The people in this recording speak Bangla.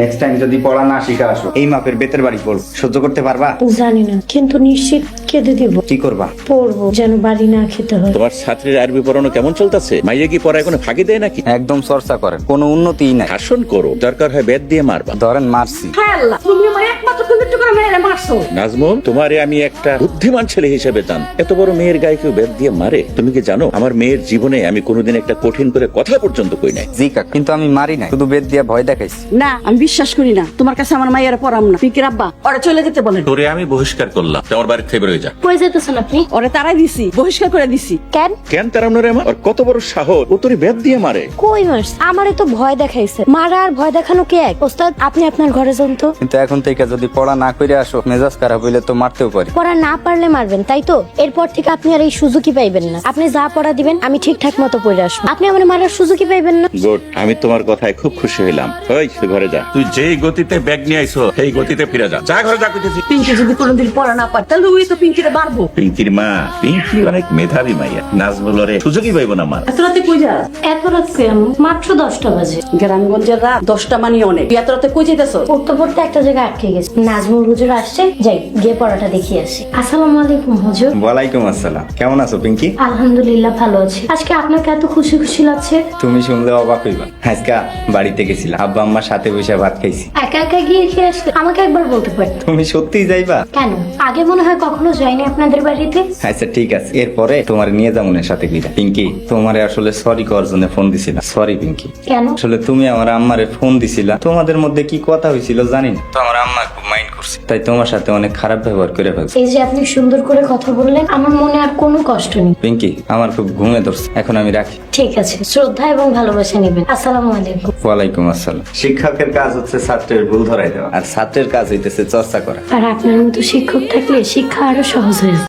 নেক্সট টাইম যদি পড়া না শিখা আসো, এই মাপের বেতের বাড়ি পড়, সহ্য করতে পারবা? জানি না, কিন্তু নিশ্চিত কেঁদে দিব। কি করবা? পড়বো, যেন বাড়ি না খেতে হয়। তোমার ছাত্রীর আরবি পড়ানো কেমন চলতেছে? মাইয়া কি পড়ায় কোনো ফাঁকি দেয় নাকি? একদম চর্চা করেন, কোনো উন্নতিই নাই। শাসন করো, দরকার হয় বেদ দিয়ে মারবা। ধরেন মারছি। তুমি আমার একমাত্র পবিত্র করে মেরে মারছো। নাজমুল, তোমারে আমি একটা বুদ্ধিমান ছেলে হিসেবে জান, এত বড় মেয়ের গায়ে কেউ বেদ দিয়ে মারে? তুমি কি জানো আমার মেয়ের জীবনে আমি কোনোদিন একটা কঠিন করে কথা পর্যন্ত কই নাই। জি কাকা, কিন্তু আমি মারি নাই, শুধু বেত দিয়া ভয় দেখাইছি। না, আমি বিশ্বাস করি না। তোমার কাছে আমার মাইয়ারা পড়াম না। পিঙ্কির আব্বা ওরা চলে যেতে বলেন। তোরে আমি বহিষ্কার করলাম, তোমার বাড়ি থেকে বেরোয় যা। কই যেতেছেন আপনি? ওরে তারাই দিছি, বহিষ্কার করে দিছি। কেন? কেন তার আপনার আমার ওর কত বড় সাহস, ও তোরে বেদ দিয়ে মারে? কই মাস? আমারে তো ভয় দেখাইছে। মারা আর ভয় দেখানো কি এক? ওস্তাদ, আপনি আপনার ঘরে যান তো। কিন্তু এখন থেকে যদি পড়া না করে আসো, মেজাজ খারাপ হইলে তো মারতেও পারি। পড়া না পারলে মারবেন, তাই তো? এরপর থেকে আপনি আর এই সুযোগই পাইবেন না। আপনি যা পড়া দিবেন আমি ঠিকঠাক মতো পড়ে আসবো। আপনি আমার মারার সুযোগই পাইবেন না। গুড, আমি তোমার কথায় খুব খুশি হইলাম। ওই তুই ঘরে যা, তুই যেই গতিতে ব্যাগ নিয়ে আইছো সেই গতিতে ফিরে যা। যা ঘরে যা কইতেছি। পিঙ্কি যদি কোনোদিন পড়া না পারে তাহলে ওই তো পিঙ্কিরে মারবো। পিঙ্কির মা, পিঙ্কি অনেক মেধাবী মাইয়া, নাজমুলরে সুযোগই পাইব না মার। এত রাতে কই যাস? এত রাতে মাত্র 10টা বাজে। গ্রামগঞ্জের রাত 10টা মানে অনেক। তুই এত রাতে কই যেতেছ? পড়তে পড়তে একটা জায়গায় আটকে গেছে। নাজমুল হুজুর আসছে, যাই গিয়ে পড়াটা দেখিয়ে আসি। আসসালামু আলাইকুম হুজুর। ওয়ালাইকুম আসসালাম। কেমন আছো পিঙ্কি? আলহামদুলিল্লাহ ভালো আছি। আজকে আপনাকে এত খুশি খুশি লাগছে? তুমি শুনলে অবাক হইবা। আজকে বাড়িতে গেছিলাম, আব্বা আম্মার সাথে বসে ভাত খাইছি। একা একা গিয়ে খেয়ে আসলে আমাকে একবার বলতে পারতেন। তুমি সত্যিই যাইবা? কেন? আগে মনে হয় কখনো যাইনি আপনাদের বাড়িতে। আচ্ছা ঠিক আছে, এরপরে তোমার নিয়ে যাবো না সাথে গিয়ে। পিঙ্কি, তোমারে আসলে সরি করার জন্য ফোন দিছিলাম। সরি পিঙ্কি। কেন? আসলে তুমি আমার আম্মারে ফোন দিছিলা, তোমাদের মধ্যে কি কথা হয়েছিল জানি না, তো আমার আম্মা খুব মাইন্ড করছে, তাই তোমার সাথে অনেক খারাপ ব্যবহার করে ফেলছে। এই যে আপনি সুন্দর করে কথা বললেন, আমার মনে আর কোনো কষ্ট নেই। পিঙ্কি, আমার খুব ঘুমে ধরছে, এখন আমি রাখি। ঠিক আছে, শ্রদ্ধা এবং ভালোবাসা নেবেন। আসসালামু আলাইকুম। ওয়ালাইকুম আসসালাম। শিক্ষকের কাজ হচ্ছে ছাত্রের ভুল ধরাই দেওয়া, আর ছাত্রের কাজ হইতেছে চর্চা করা। আর আপনার মতো শিক্ষক থাকলে শিক্ষা আরো সহজ হয়ে যায়।